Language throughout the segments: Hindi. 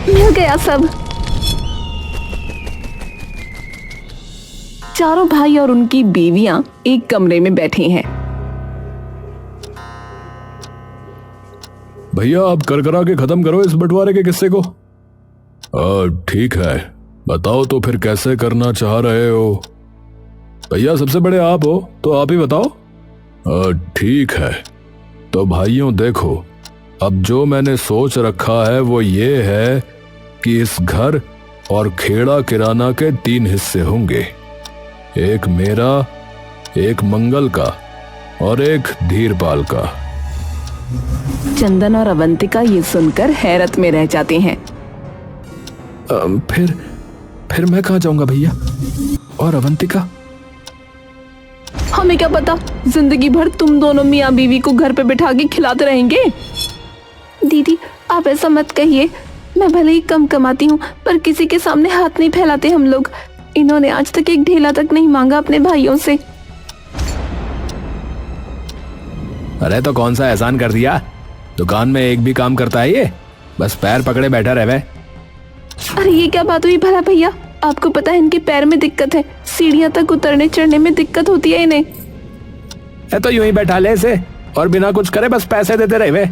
मिल गया सब। चारों भाई और उनकी बीवियां एक कमरे में बैठे हैं। भैया आप कर करा के खत्म करो इस बंटवारे के किस्से को। ठीक है, बताओ तो फिर कैसे करना चाह रहे हो। भैया सबसे बड़े आप हो तो आप ही बताओ। ठीक है, तो भाइयों देखो, अब जो मैंने सोच रखा है वो ये है कि इस घर और खेड़ा किराना के 3 हिस्से होंगे। एक मेरा, एक मंगल का और एक धीरपाल का। चंदन और अवंतिका ये सुनकर हैरत में रह जाते हैं। फिर मैं कहाँ जाऊंगा भैया, और अवंतिका? हमें क्या पता, जिंदगी भर तुम दोनों मियाँ बीवी को घर पे बिठा के खिलाते रहेंगे। दीदी आप ऐसा मत कहिए, मैं भले ही कम कमाती हूँ पर किसी के सामने हाथ नहीं फैलाते हम लोग। इन्होंने आज तक एक ढेला तक नहीं मांगा अपने भाइयों से। अरे तो कौन सा एहसान कर दिया, दुकान में एक भी काम करता है ये, बस पैर पकड़े बैठा रहे। अरे ये क्या बात हुई भला भैया, आपको पता है इनके पैर में दिक्कत है, सीढ़ियां तक उतरने चढ़ने में दिक्कत होती है इन्हें। तो यूं ही बैठा ले इसे और बिना कुछ करे बस पैसे देते रहे।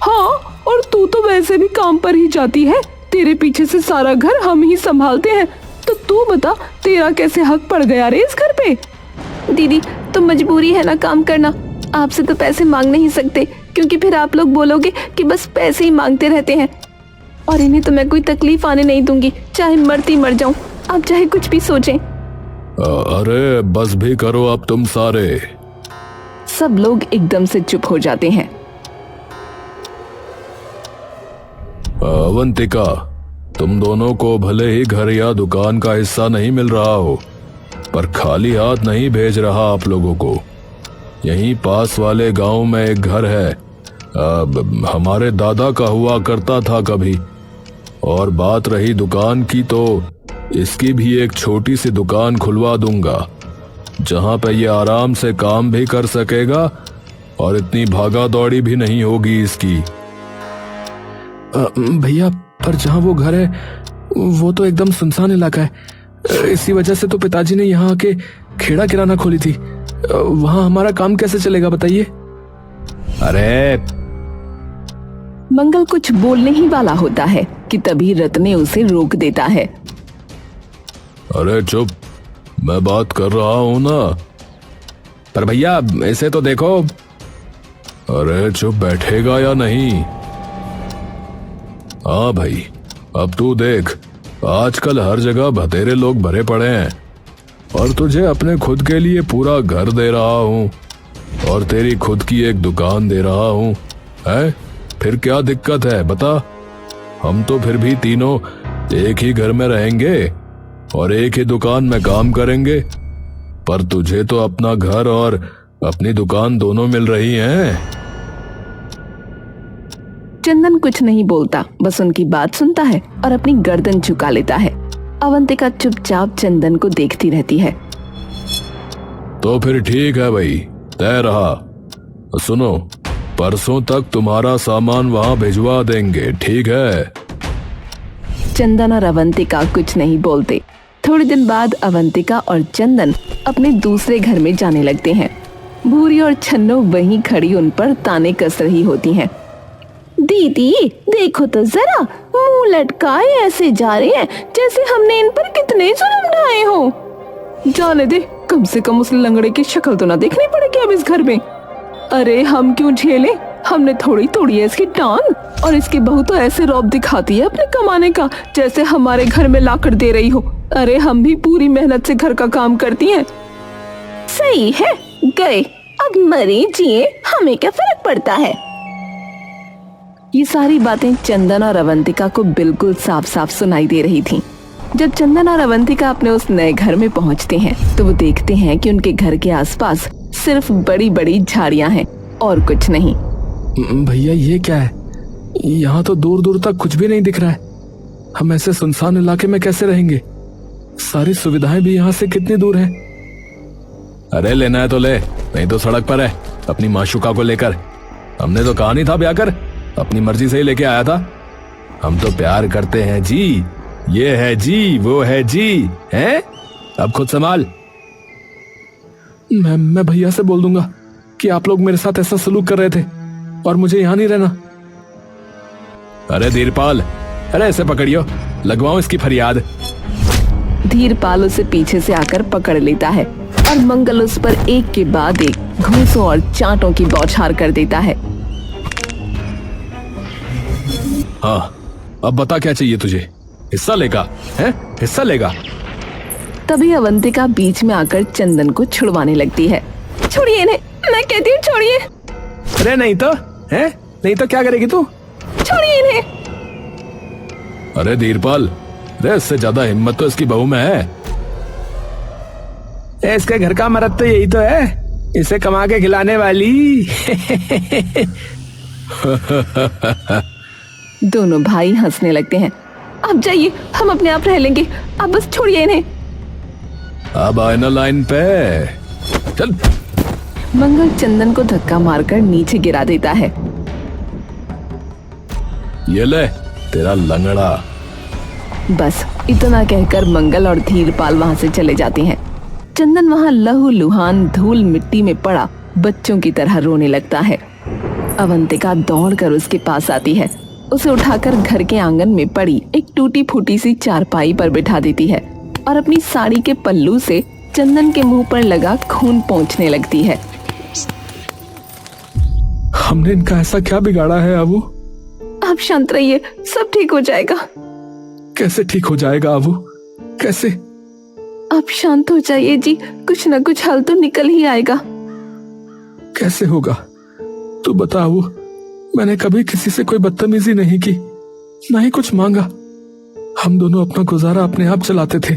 हाँ, और तू तो वैसे भी काम पर ही जाती है, तेरे पीछे से सारा घर हम ही संभालते हैं, तो तू बता तेरा कैसे हक पड़ गया रे इस घर पे। दीदी तो मजबूरी है ना काम करना, आपसे तो पैसे मांग नहीं सकते क्योंकि फिर आप लोग बोलोगे कि बस पैसे ही मांगते रहते हैं। और इन्हें तो मैं कोई तकलीफ आने नहीं दूंगी, चाहे मरती मर जाऊं, आप चाहे कुछ भी सोचें। अरे बस भी करो अब तुम सारे। सब लोग एकदम से चुप हो जाते हैं। अवंतिका, तुम दोनों को भले ही घर या दुकान का हिस्सा नहीं मिल रहा हो, पर खाली हाथ नहीं भेज रहा आप लोगों को। यहीं पास वाले गांव में एक घर है, हमारे दादा का हुआ करता था कभी। और बात रही दुकान की, तो इसकी भी एक छोटी सी दुकान खुलवा दूंगा, जहां पे ये आराम से काम भी कर सकेगा और इतनी भागा दौड़ी भी नहीं होगी इसकी। भैया पर जहां वो घर है वो तो एकदम सुनसान इलाका है, इसी वजह से तो पिताजी ने यहाँ आके खेड़ा किराना खोली थी। वहां हमारा काम कैसे चलेगा बताइए। अरे मंगल कुछ बोलने ही वाला होता है कि तभी रत्ने उसे रोक देता है। अरे चुप, मैं बात कर रहा हूं ना। पर भैया ऐसे तो देखो। अरे चुप बैठेगा या नहीं? हाँ भाई, अब तू देख, आजकल हर जगह भतेरे लोग भरे पड़े हैं और तुझे अपने खुद के लिए पूरा घर दे रहा हूँ और तेरी खुद की एक दुकान दे रहा हूँ, है? फिर क्या दिक्कत है बता? हम तो फिर भी तीनों एक ही घर में रहेंगे और एक ही दुकान में काम करेंगे, पर तुझे तो अपना घर और अपनी दुकान दोनों मिल रही हैं। चंदन कुछ नहीं बोलता, बस उनकी बात सुनता है और अपनी गर्दन झुका लेता है। अवंतिका चुपचाप चंदन को देखती रहती है। तो फिर ठीक है भाई, तय रहा। सुनो, परसों तक तुम्हारा सामान वहां भिजवा देंगे, ठीक है? चंदन और अवंतिका कुछ नहीं बोलते। थोड़े दिन बाद अवंतिका और चंदन अपने दूसरे घर में जाने लगते हैं। भूरी और छन्नो वहीं खड़ी उन पर ताने कस रही होती हैं। दीदी देखो तो जरा, मुंह लटकाए ऐसे जा रहे हैं जैसे हमने इन पर कितने जुल्म ढाए हो। जाने दे, कम से कम उस लंगड़े की शक्ल तो ना देखनी पड़ेगी अब इस घर में। अरे हम क्यों झेलें, हमने थोड़ी तोड़ी है इसकी टांग, और इसकी बहू तो ऐसे रौब दिखाती है अपने कमाने का जैसे हमारे घर में लाकर दे रही हो। अरे हम भी पूरी मेहनत से घर का काम करती हैं। सही है, गए, अब मरे जिए हमें क्या फर्क पड़ता है। ये सारी बातें चंदन और अवंतिका को बिल्कुल साफ साफ सुनाई दे रही थीं। जब चंदन और अवंतिका अपने उस नए घर में पहुंचते हैं तो वो देखते हैं कि उनके घर के आसपास सिर्फ बड़ी बड़ी झाड़ियां हैं और कुछ नहीं। भैया ये क्या है? यहाँ तो दूर दूर तक कुछ भी नहीं दिख रहा है। हम ऐसे सुनसान इलाके में कैसे रहेंगे? सारी सुविधाएं भी यहाँ से कितनी दूर हैं? अरे लेना है तो ले, नहीं तो सड़क पर है अपनी माशुका को लेकर। हमने तो कहा नहीं था ब्याह कर, अपनी मर्जी से ही लेके आया था। हम तो प्यार करते हैं जी, ये है जी, वो है जी, हैं? अब खुद संभाल। मैं भैया से बोल दूंगा कि आप लोग मेरे साथ ऐसा सलूक कर रहे थे और मुझे यहाँ नहीं रहना। अरे धीरपाल, अरे ऐसे पकड़ियो, लगवाओ इसकी फरियाद। धीरपाल उसे पीछे से आकर पकड़ लेता है और मंगल उस पर एक के बाद एक घूंसों और चांटों की बौछार कर देता है। हाँ, अब बता क्या चाहिए तुझे? हिस्सा लेगा? हैं? हिस्सा लेगा? तभी अवंतिका बीच में आकर चंदन को छुड़वाने लगती है। छोड़िए इन्हें, मैं कहती हूँ छोड़िए। अरे नहीं तो, हैं? नहीं तो क्या करेगी तू? छोड़िए इन्हें। अरे धीरपाल, अरे इससे ज्यादा हिम्मत तो इसकी बहू में है। इसके घर का मर्द तो यही तो है, इसे कमा के खिलाने वाली। दोनों भाई हंसने लगते हैं। आप जाइए, हम अपने आप रह लेंगे, आप बस छोड़िए इन्हें। अब आए ना लाइन पे, चल। मंगल चंदन को धक्का मारकर नीचे गिरा देता है। ये ले तेरा लंगड़ा। बस इतना कहकर मंगल और धीरपाल वहां से चले जाते हैं। चंदन वहां लहू लुहान धूल मिट्टी में पड़ा बच्चों की तरह रोने लगता है। अवंतिका दौड़कर उसके पास आती है, उसे उठाकर घर के आंगन में पड़ी एक टूटी फूटी सी चारपाई पर बिठा देती है और अपनी साड़ी के पल्लू से चंदन के मुंह पर लगा खून पोंछने लगती है। हमने इनका ऐसा क्या बिगाड़ा है अबू? आप शांत रहिए, सब ठीक हो जाएगा। कैसे ठीक हो जाएगा अबू? कैसे? आप शांत हो जाइए जी, कुछ न कुछ हल तो निकल ही आएगा। कैसे होगा तू बता अबू। मैंने कभी किसी से कोई बदतमीजी नहीं की, ना ही कुछ मांगा। हम दोनों अपना गुजारा अपने आप चलाते थे।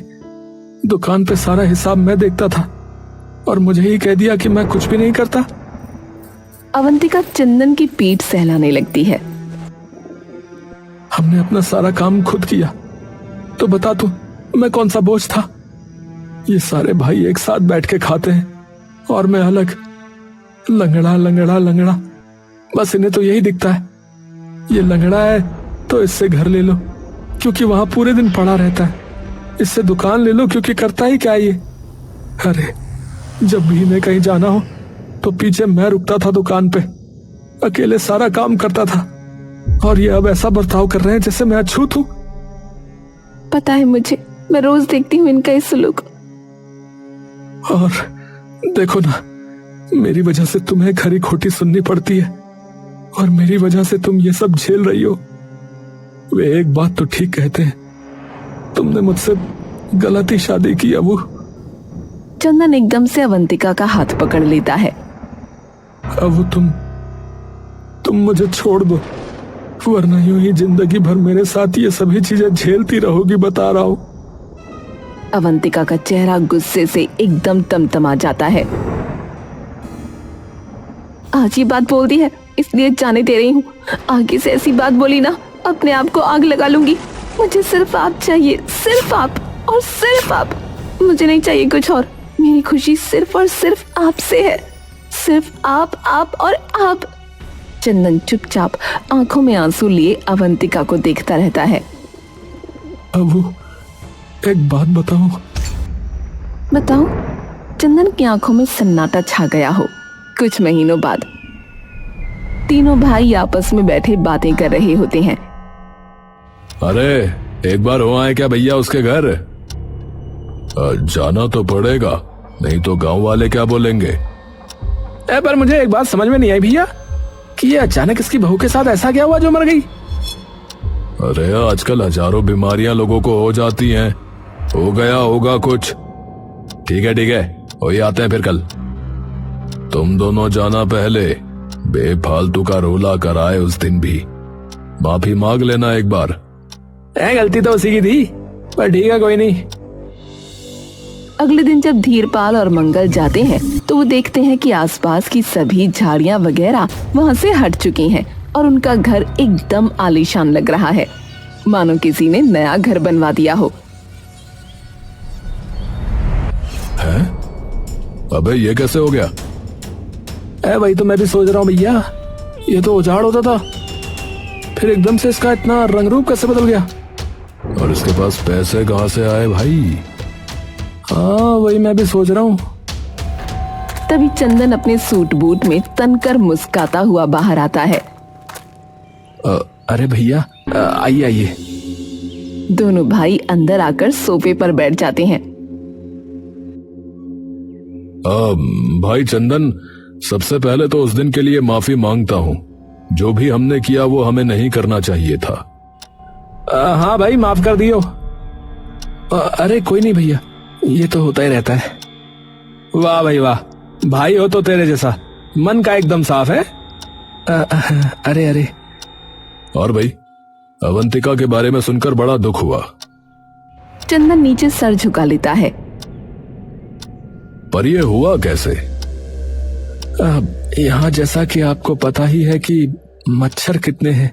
दुकान पे सारा हिसाब मैं देखता था और मुझे ही कह दिया कि मैं कुछ भी नहीं करता। अवंतिका चंदन की पीठ सहलाने लगती है। हमने अपना सारा काम खुद किया, तो बता तू मैं कौन सा बोझ था? ये सारे भाई एक साथ बैठ के खाते हैं और मैं अलग, लंगड़ा लंगड़ा लंगड़ा। बस इन्हें तो यही दिखता है, ये लंगड़ा है तो इससे घर ले लो क्योंकि वहां पूरे दिन पड़ा रहता है, इससे दुकान ले लो क्योंकि करता ही क्या ये। अरे जब भी इन्हें कहीं जाना हो तो पीछे मैं रुकता था दुकान पे, अकेले सारा काम करता था, और ये अब ऐसा बर्ताव कर रहे हैं जैसे मैं अछूत हूं। पता है मुझे, मैं रोज देखती हूँ इनका ये सलूक। और देखो ना, मेरी वजह से तुम्हें खरी खोटी सुननी पड़ती है और मेरी वजह से तुम ये सब झेल रही हो। वे एक बात तो ठीक कहते हैं, तुमने मुझसे गलत ही शादी की अबू। चंदन एकदम से अवंतिका का हाथ पकड़ लेता है। अबू तुम मुझे छोड़ दो, वरना यूं ही जिंदगी भर मेरे साथ ये सभी चीजें झेलती रहोगी, बता रहा हूं। अवंतिका का चेहरा गुस्से से एकदम तमतमा जाता है। आज ये बात बोल दी है इसलिए जाने दे रही हूँ, आगे से ऐसी बात बोली ना अपने आप को आग लगा लूंगी। मुझे सिर्फ आप चाहिए, सिर्फ आप और सिर्फ आप। मुझे नहीं चाहिए कुछ और। मेरी खुशी सिर्फ और सिर्फ आपसे है, सिर्फ आप और आप। चंदन चुपचाप आंखों में आंसू लिए अवंतिका को देखता रहता है। अबू एक बात बताऊं? बताओ। चंदन की आंखों में सन्नाटा छा गया हो। कुछ महीनों बाद तीनों भाई आपस में बैठे बातें कर रहे होते हैं। अरे एक बार हो आए क्या भैया उसके घर? जाना तो पड़ेगा, नहीं तो गांव वाले क्या बोलेंगे। पर मुझे एक बात समझ में नहीं आई भैया कि ये अचानक इसकी बहू के साथ ऐसा क्या हुआ जो मर गई? अरे आजकल हजारों बीमारियां लोगों को हो जाती हैं, हो गया होगा कुछ। ठीक है, वही आते हैं फिर कल। तुम दोनों जाना पहले, बेफालतू का रोला कराए उस दिन भी। माफी मांग लेना एक बार। गलती तो उसी की थी, पर ठीक है कोई नहीं। अगले दिन जब धीरपाल और मंगल जाते हैं तो वो देखते हैं कि आसपास की सभी झाड़ियां वगैरह वहां से हट चुकी हैं और उनका घर एकदम आलीशान लग रहा है, मानो किसी ने नया घर बनवा दिया हो। हैं? अबे ये कैसे हो गया? वही तो मैं भी सोच रहा हूँ भैया, ये तो उजाड़ होता था, फिर एकदम से इसका इतना रंग रूप कैसे बदल गया? और इसके पास पैसे कहाँ से आए भाई? हाँ वही मैं भी सोच रहा हूँ। तभी चंदन अपने सूट बूट में तनकर मुस्कुराता हुआ बाहर आता है। अरे भैया आइए आइए। दोनों भाई अंदर आकर सोफे पर बैठ जाते हैं। भाई चंदन, सबसे पहले तो उस दिन के लिए माफी मांगता हूँ। जो भी हमने किया वो हमें नहीं करना चाहिए था। हाँ भाई माफ कर दियो। अरे कोई नहीं भैया, ये तो होता ही रहता है। वाह भाई वाह, भाई हो तो तेरे जैसा, मन का एकदम साफ है। अरे अरे। और भाई, अवंतिका के बारे में सुनकर बड़ा दुख हुआ। चंदन नीचे सर झुका लेता है। पर ये हुआ कैसे? यहाँ जैसा कि आपको पता ही है कि मच्छर कितने हैं,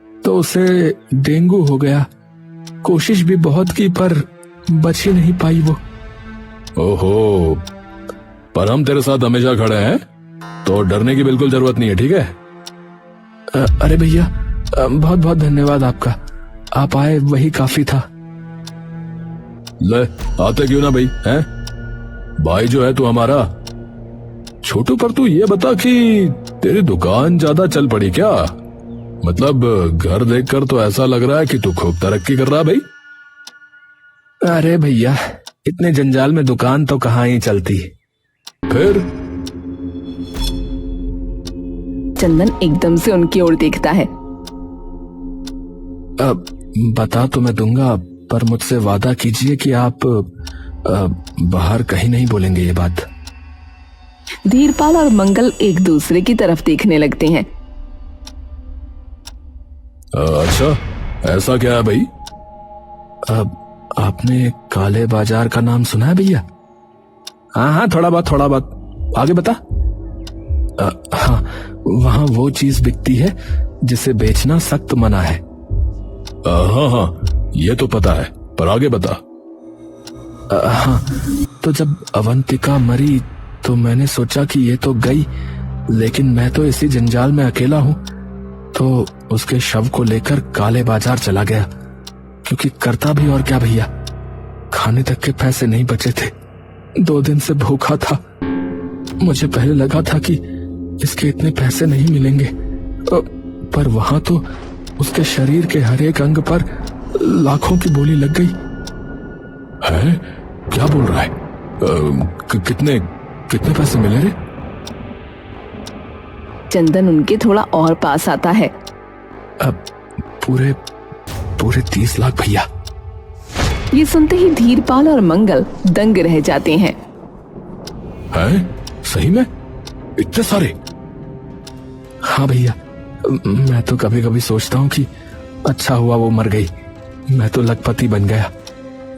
तो उसे डेंगू हो गया। कोशिश भी बहुत की पर बच ही नहीं पाई वो। ओहो, पर हम तेरे साथ हमेशा खड़े हैं, तो डरने की बिल्कुल जरूरत नहीं है, ठीक है? अरे भैया बहुत बहुत धन्यवाद आपका, आप आए वही काफी था। ले आते क्यों ना भाई, हैं? भाई जो है तू हमारा। छोटू पर तू ये बता कि तेरी दुकान ज्यादा चल पड़ी क्या? मतलब घर देखकर तो ऐसा लग रहा है कि तू खूब तरक्की कर रहा है भाई। अरे भैया इतने जंजाल में दुकान तो कहाँ ही चलती। फिर चंदन एकदम से उनकी ओर देखता है। बता तो मैं दूंगा, पर मुझसे वादा कीजिए कि आप बाहर कहीं नहीं बोलेंगे ये बात। धीरपाल और मंगल एक दूसरे की तरफ देखने लगते हैं। अच्छा ऐसा क्या है भाई? आपने काले बाजार का नाम सुना है भैया? हाँ हाँ थोड़ा बहुत, आगे बता। हाँ, वहाँ वो चीज बिकती है जिसे बेचना सख्त मना है। हाँ हाँ ये तो पता है, पर आगे बता। हाँ, तो जब अवंतिका मरी तो मैंने सोचा कि ये तो गई, लेकिन मैं तो इसी जंजाल में अकेला हूँ, तो उसके शव को लेकर काले बाजार चला गया। क्योंकि करता भी और क्या भैया, खाने तक के पैसे नहीं बचे थे। 2 दिन से भूखा था। मुझे पहले लगा था कि इसके इतने पैसे नहीं मिलेंगे, पर वहां तो उसके शरीर के हर एक अंग पर लाखों की बोली लग गई है। क्या बोल रहा है? कितने पैसे मिले रे? चंदन उनके थोड़ा और पास आता है। अब पूरे 30 लाख भैया। ये सुनते ही धीरपाल और मंगल दंग रह जाते हैं। सही में इतने सारे? हाँ भैया, मैं तो कभी कभी सोचता हूँ कि अच्छा हुआ वो मर गई, मैं तो लखपति बन गया।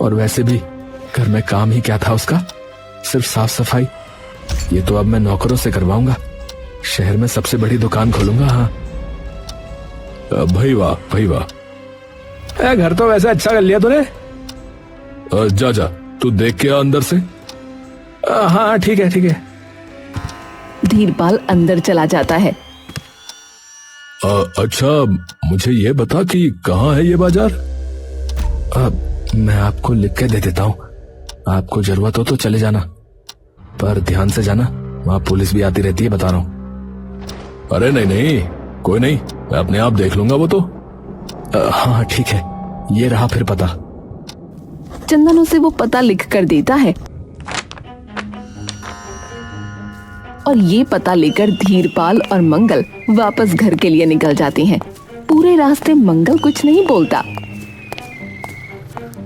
और वैसे भी घर में काम ही क्या था उसका, सिर्फ साफ सफाई। ये तो अब मैं नौकरों से करवाऊंगा, शहर में सबसे बड़ी दुकान खोलूंगा। हाँ भाई वाह भाई वाह। घर तो वैसे अच्छा कर लिया तूने। जा तू देख के आ अंदर से। हाँ ठीक है। धीरपाल अंदर चला जाता है। अच्छा मुझे ये बता कि कहाँ है ये बाजार? मैं आपको लिख के दे देता हूँ, आपको जरूरत हो तो चले जाना, पर ध्यान से जाना, वहाँ पुलिस भी आती रहती है, बता रहा हूँ। अरे नहीं कोई नहीं, मैं अपने आप देख लूंगा वो तो। हाँ ठीक है, ये रहा फिर पता। चंदन उसे वो पता लिख कर देता है और ये पता लेकर धीरपाल और मंगल वापस घर के लिए निकल जाते हैं। पूरे रास्ते मंगल कुछ नहीं बोलता।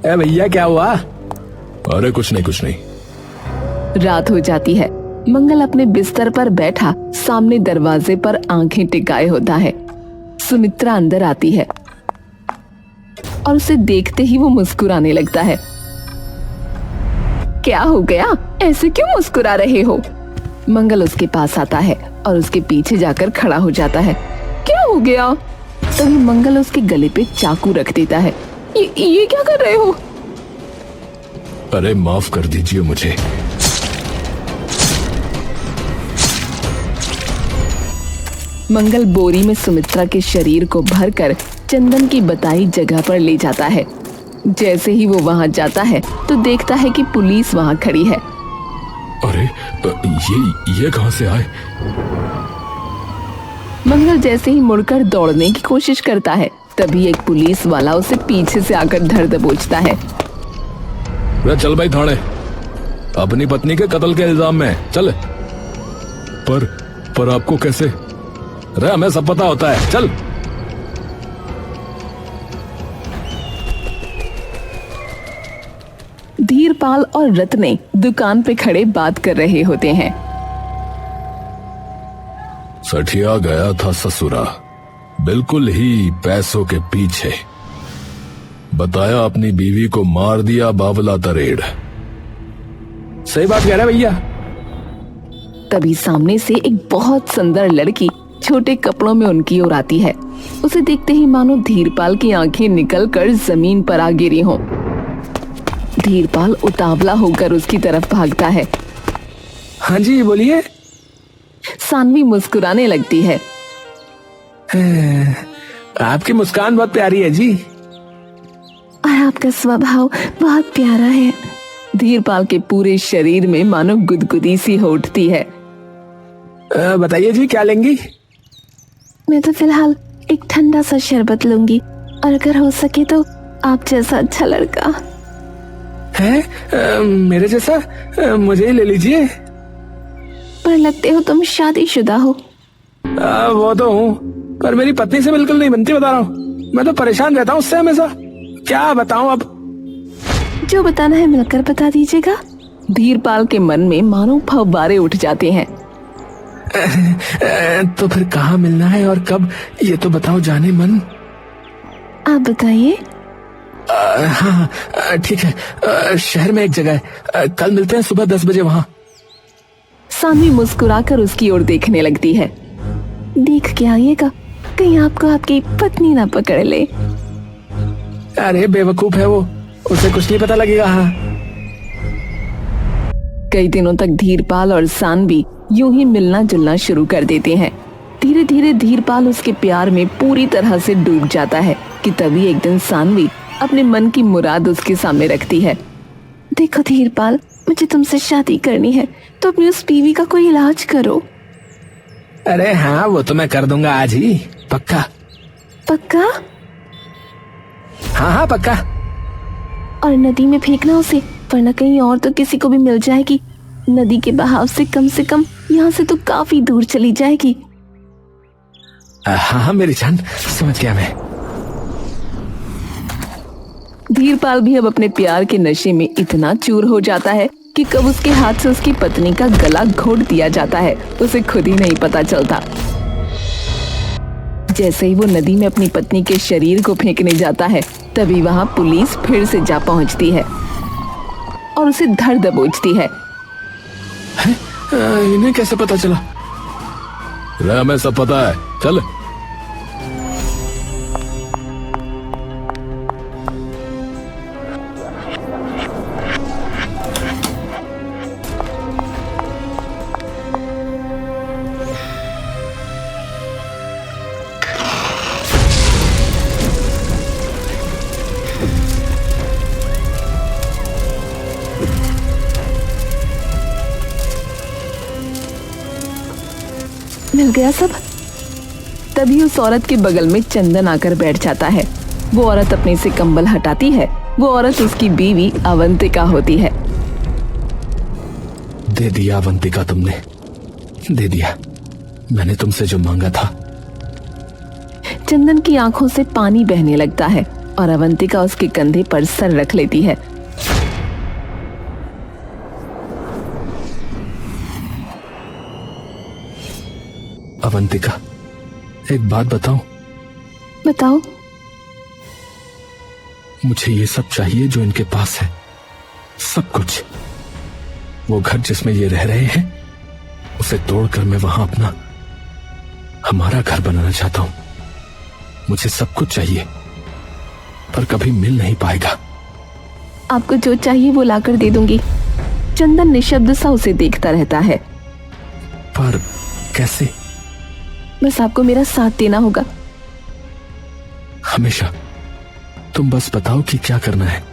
भैया क्या हुआ? अरे कुछ नहीं। रात हो जाती है। मंगल अपने बिस्तर पर बैठा सामने दरवाजे पर आंखें टिकाए होता है। सुमित्रा अंदर आती है और उसे देखते ही वो मुस्कुराने लगता है। क्या हो गया, ऐसे क्यों मुस्कुरा रहे हो? मंगल उसके पास आता है और उसके पीछे जाकर खड़ा हो जाता है। क्या हो गया? तभी मंगल उसके गले पे चाकू रख देता है। ये क्या कर रहे हो? अरे माफ कर दीजिए मुझे। मंगल बोरी में सुमित्रा के शरीर को भरकर चंदन की बताई जगह पर ले जाता है। जैसे ही वो वहां जाता है तो देखता है कि पुलिस वहां खड़ी है। अरे ये कहां से आए? मंगल जैसे ही मुड़कर दौड़ने की कोशिश करता है, तभी एक पुलिस वाला उसे पीछे से आकर धर दबोचता है। वे चल भाई थाने, अपनी पत्नी के कत्ल के इल्जाम में चल। पर आपको कैसे? अरे हमें सब पता होता है, चल। धीरपाल और रत्ने दुकान पे खड़े बात कर रहे होते हैं। सठिया गया था ससुरा, बिल्कुल ही पैसों के पीछे। बताया अपनी बीवी को मार दिया बावला तरेड़। सही बात कह रहा है भैया। तभी सामने से एक बहुत सुंदर लड़की छोटे कपड़ों में उनकी ओर आती है। उसे देखते ही मानो धीरपाल की आंखें निकलकर जमीन पर आ गिरी हों। धीरपाल उतावला होकर उसकी तरफ भागता है। हाँ जी बोलिए। सानवी मुस्कुराने लगती है। आपकी मुस्कान बहुत प्यारी है जी। और आपका स्वभाव बहुत प्यारा है। धीरपाल के पूरे शरीर में मानो गुदगुदी सी हो उठती है। बताइए जी क्या लेंगी? मैं तो फिलहाल एक ठंडा सा शरबत लूंगी, और अगर हो सके तो आप जैसा अच्छा लड़का है मेरे जैसा मुझे ही ले लीजिए। पर लगते हो तुम शादीशुदा हो। वो तो हूँ, पर मेरी पत्नी से बिल्कुल नहीं बनती, बता रहा हूँ। मैं तो परेशान रहता हूँ उससे हमेशा। क्या बताऊँ अब? जो बताना है मिलकर बता दीजिएगा। धीरपाल के मन में मानो फव्वारे उठ जाते हैं। तो फिर कहाँ मिलना है और कब, ये तो बताओ जाने मन। आप बताइए। हाँ ठीक है, शहर में एक जगह है, कल मिलते हैं सुबह 10 बजे वहाँ। सानवी मुस्कुराकर उसकी ओर देखने लगती है। देख के आइएगा, कहीं आपको आपकी पत्नी ना पकड़ ले। अरे बेवकूफ है वो, उसे कुछ नहीं पता लगेगा। हाँ। कई दिनों तक धीरपाल और सानवी यूं ही मिलना जुलना शुरू कर देते हैं। धीरे धीरे धीरपाल उसके प्यार में पूरी तरह से डूब जाता है कि तभी एक दिन सानवी अपने मन की मुराद उसके सामने रखती है। देखो धीरपाल, मुझे तुमसे शादी करनी है, तो अपनी उस बीवी का कोई इलाज करो। अरे हाँ, वो तो मैं कर दूंगा आज ही, पक्का। पक्का? हाँ हाँ पक्का। और नदी में फेंकना उसे, वरना कहीं और तो किसी को भी मिल जाएगी। नदी के बहाव से कम यहाँ से तो काफी दूर चली जाएगी। हाँ हाँ मेरी जान, समझ गया मैं। धीरपाल भी अब अपने प्यार के नशे में इतना चूर हो जाता है कि कब उसके हाथ से उसकी पत्नी का गला घोट दिया जाता है उसे खुद ही नहीं पता चलता। जैसे ही वो नदी में अपनी पत्नी के शरीर को फेंकने जाता है, तभी वहां पुलिस फिर से जा पहुंचती है और उसे धर दबोचती है। इन्हें कैसे पता चला? हमें सब पता है, चल। मिल गया सब। तभी उस औरत के बगल में चंदन आकर बैठ जाता है। वो औरत अपने से कंबल हटाती है। वो औरत उसकी बीवी अवंतिका होती है। दे दिया अवंतिका, तुमने दे दिया मैंने तुमसे जो मांगा था। चंदन की आंखों से पानी बहने लगता है और अवंतिका उसके कंधे पर सर रख लेती है। अवंतिका, एक बात बताऊं? बताओ। मुझे ये सब चाहिए जो इनके पास है, सब कुछ। वो घर जिसमें ये रह रहे हैं, उसे तोड़कर मैं वहां अपना, हमारा घर बनाना चाहता हूं। मुझे सब कुछ चाहिए, पर कभी मिल नहीं पाएगा। आपको जो चाहिए वो लाकर दे दूंगी। चंदन निशब्द सा उसे देखता रहता है। पर कैसे? बस आपको मेरा साथ देना होगा। हमेशा। तुम बस बताओ कि क्या करना है।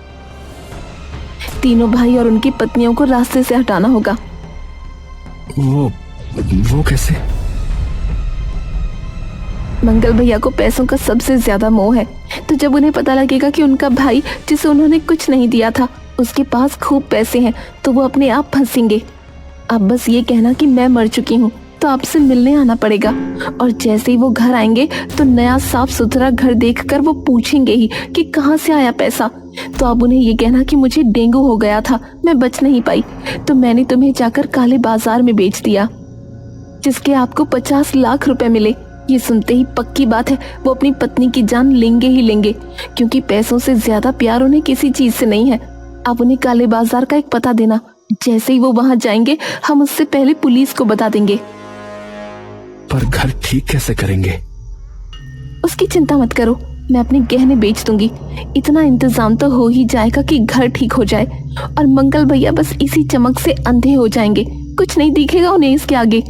तीनों भाई और उनकी पत्नियों को रास्ते से हटाना होगा। वो कैसे? मंगल भैया को पैसों का सबसे ज्यादा मोह है, तो जब उन्हें पता लगेगा कि उनका भाई, जिसे उन्होंने कुछ नहीं दिया था, उसके पास खूब पैसे हैं, तो वो अपने आप फंसेंगे। आप बस ये कहना कि मैं मर चुकी हूँ, तो आपसे मिलने आना पड़ेगा। और जैसे ही वो घर आएंगे तो नया साफ सुथरा घर देखकर वो पूछेंगे ही कि कहाँ से आया पैसा। तो आप उन्हें ये कहना कि मुझे डेंगू हो गया था, मैं बच नहीं पाई, तो मैंने तुम्हें जाकर काले बाजार में बेच दिया, जिसके आपको 50 लाख रुपए मिले। ये सुनते ही पक्की बात है वो अपनी पत्नी की जान लेंगे ही लेंगे, क्योंकि पैसों से ज्यादा प्यार उन्हें किसी चीज से नहीं है। आप उन्हें काले बाजार का एक पता देना। जैसे ही वो वहां जाएंगे हम उससे पहले पुलिस को बता देंगे। पर घर ठीक कैसे करेंगे? उसकी चिंता मत करो, मैं अपने गहने बेच दूंगी। इतना इंतजाम तो हो ही जाएगा कि घर ठीक हो जाए। और मंगल भैया बस इसी चमक से अंधे हो जाएंगे, कुछ नहीं दिखेगा उन्हें इसके आगे।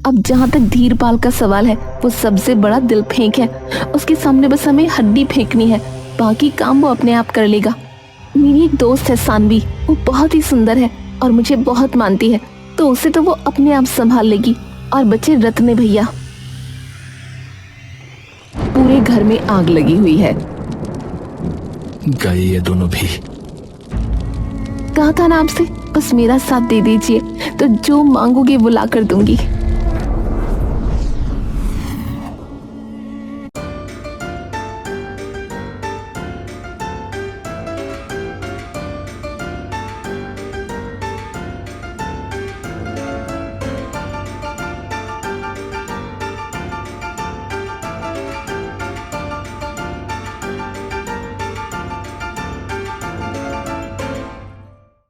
अब जहाँ तक धीरपाल का सवाल है, वो सबसे बड़ा दिल फेंक है। उसके सामने बस हमें हड्डी फेंकनी है, बाकी काम वो अपने आप कर लेगा। मेरी एक दोस्त है सानवी, वो बहुत ही सुंदर है और मुझे बहुत मानती है, तो उसे तो वो अपने आप संभाल लेगी। और बच्चे रत्ने भैया। पूरे घर में आग लगी हुई है। गए ये दोनों भी। कहा था ना आपसे, बस मेरा साथ दे दीजिए तो जो मांगोगे वो ला कर दूंगी।